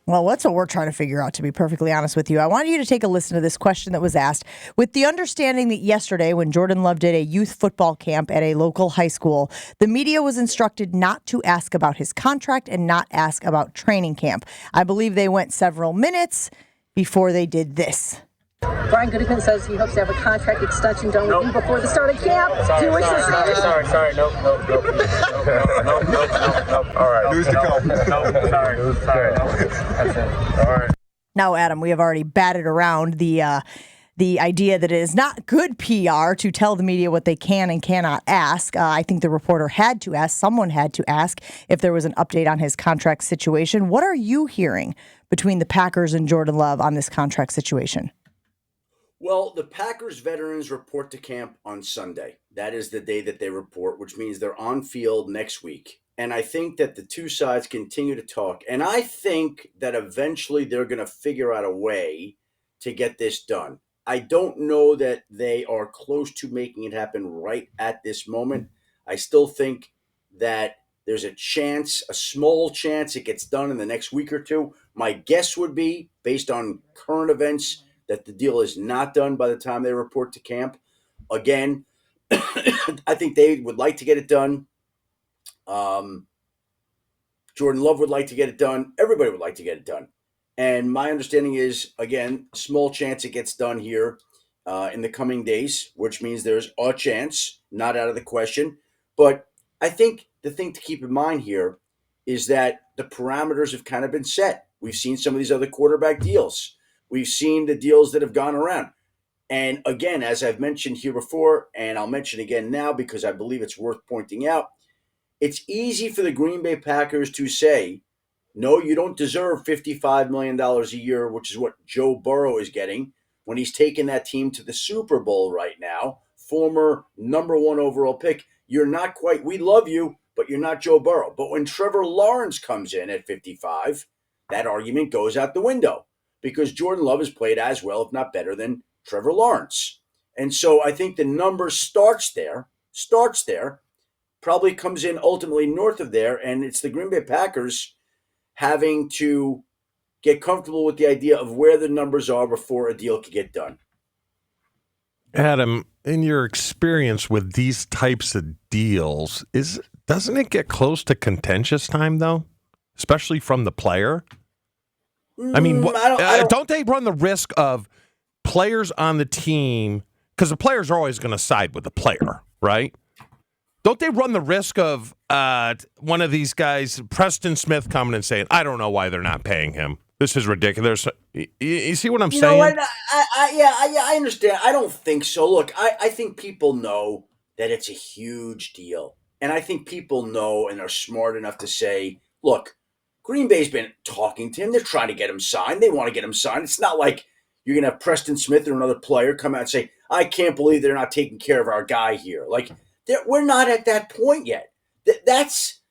Well, that's what we're trying to figure out, to be perfectly honest with you. I want you to take a listen to this question that was asked with the understanding that yesterday, when Jordan Love did a youth football camp at a local high school, the media was instructed not to ask about his contract and not ask about training camp. I believe they went several minutes before they did this. Brian Goodman says he hopes to have a contract extension done with you before the start of camp. Do you wish to say this? Sorry. Nope. All right. News to come. Nope. Sorry. Nope. That's it. All right. Now, Adam, we have already batted around the idea that it is not good PR to tell the media what they can and cannot ask. I think the reporter had to ask, someone had to ask if there was an update on his contract situation. What are you hearing between the Packers and Jordan Love on this contract situation? Well, the Packers veterans report to camp on Sunday. That is the day that they report, which means they're on field next week. And I think that the two sides continue to talk. And I think that eventually they're going to figure out a way to get this done. I don't know that they are close to making it happen right at this moment. I still think that there's a chance, a small chance it gets done in the next week or two. My guess would be, based on current events, that the deal is not done by the time they report to camp. Again, I think they would like to get it done. Jordan Love would like to get it done. Everybody would like to get it done. And my understanding is, again, small chance it gets done here in the coming days, which means there's a chance, not out of the question. But I think the thing to keep in mind here is that the parameters have kind of been set. We've seen some of these other quarterback deals. We've seen the deals that have gone around. And again, as I've mentioned here before, and I'll mention again now because I believe it's worth pointing out, it's easy for the Green Bay Packers to say, no, you don't deserve $55 million a year, which is what Joe Burrow is getting when he's taking that team to the Super Bowl right now, former number one overall pick. You're not quite, we love you, but you're not Joe Burrow. But when Trevor Lawrence comes in at 55, that argument goes out the window, because Jordan Love has played as well, if not better, than Trevor Lawrence. And so I think the number starts there, probably comes in ultimately north of there, and it's the Green Bay Packers having to get comfortable with the idea of where the numbers are before a deal could get done. Adam, in your experience with these types of deals, doesn't it get close to contentious time, though? Especially from the player? I mean, don't they run the risk of players on the team, because the players are always going to side with the player, right? Don't they run the risk of one of these guys, Preston Smith, coming and saying, I don't know why they're not paying him. This is ridiculous. You see what I'm saying? Know what? I understand. I don't think so. Look, I think people know that it's a huge deal. And I think people know and are smart enough to say, look, Green Bay's been talking to him. They're trying to get him signed. They want to get him signed. It's not like you're going to have Preston Smith or another player come out and say, I can't believe they're not taking care of our guy here. Like, we're not at that point yet. That's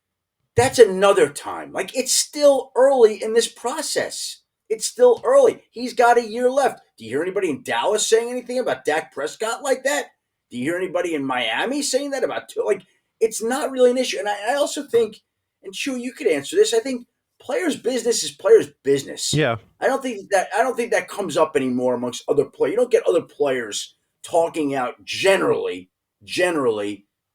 another time. Like, it's still early in this process. It's still early. He's got a year left. Do you hear anybody in Dallas saying anything about Dak Prescott like that? Do you hear anybody in Miami saying that about, like, it's not really an issue. And I also think, and Chewy, you could answer this, I think players' business is players' business. Yeah. I don't think that comes up anymore amongst other players. You don't get other players talking out generally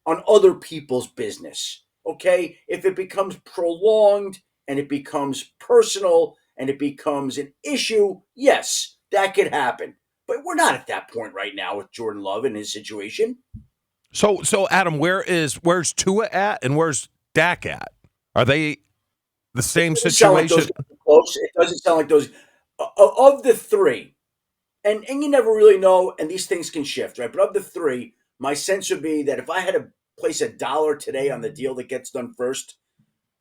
on other people's business. Okay? If it becomes prolonged and it becomes personal and it becomes an issue, yes, that could happen. But we're not at that point right now with Jordan Love and his situation. So Adam, where's Tua at and where's Dak at? Are they the same situation? It doesn't sound like those of the three, and you never really know, and these things can shift, right? But of the three, my sense would be that if I had to place $1 today on the deal that gets done first,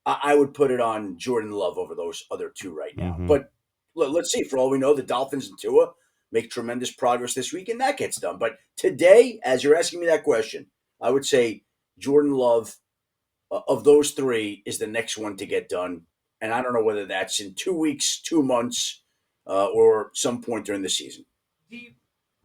I would put it on Jordan Love over those other two right now. Mm-hmm. But let's see. For all we know, the Dolphins and Tua make tremendous progress this week, and that gets done. But today, as you're asking me that question, I would say Jordan Love, of those three, is the next one to get done. And I don't know whether that's in 2 weeks, 2 months, or some point during the season.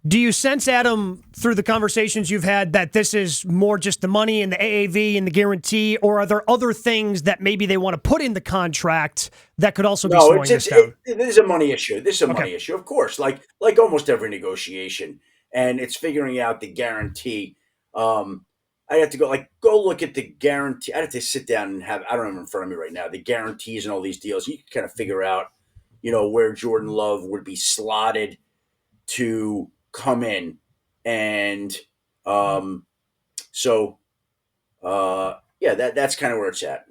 Do you sense, Adam, through the conversations you've had, that this is more just the money and the AAV and the guarantee, or are there other things that maybe they want to put in the contract that could also be slowing this down? This is a money issue. This is a money issue, of course, like almost every negotiation, and it's figuring out the guarantee. I have to go look at the guarantee. I have to sit down and I don't have it in front of me right now, the guarantees and all these deals. You can kind of figure out, where Jordan Love would be slotted to come in. And yeah, that's kind of where it's at.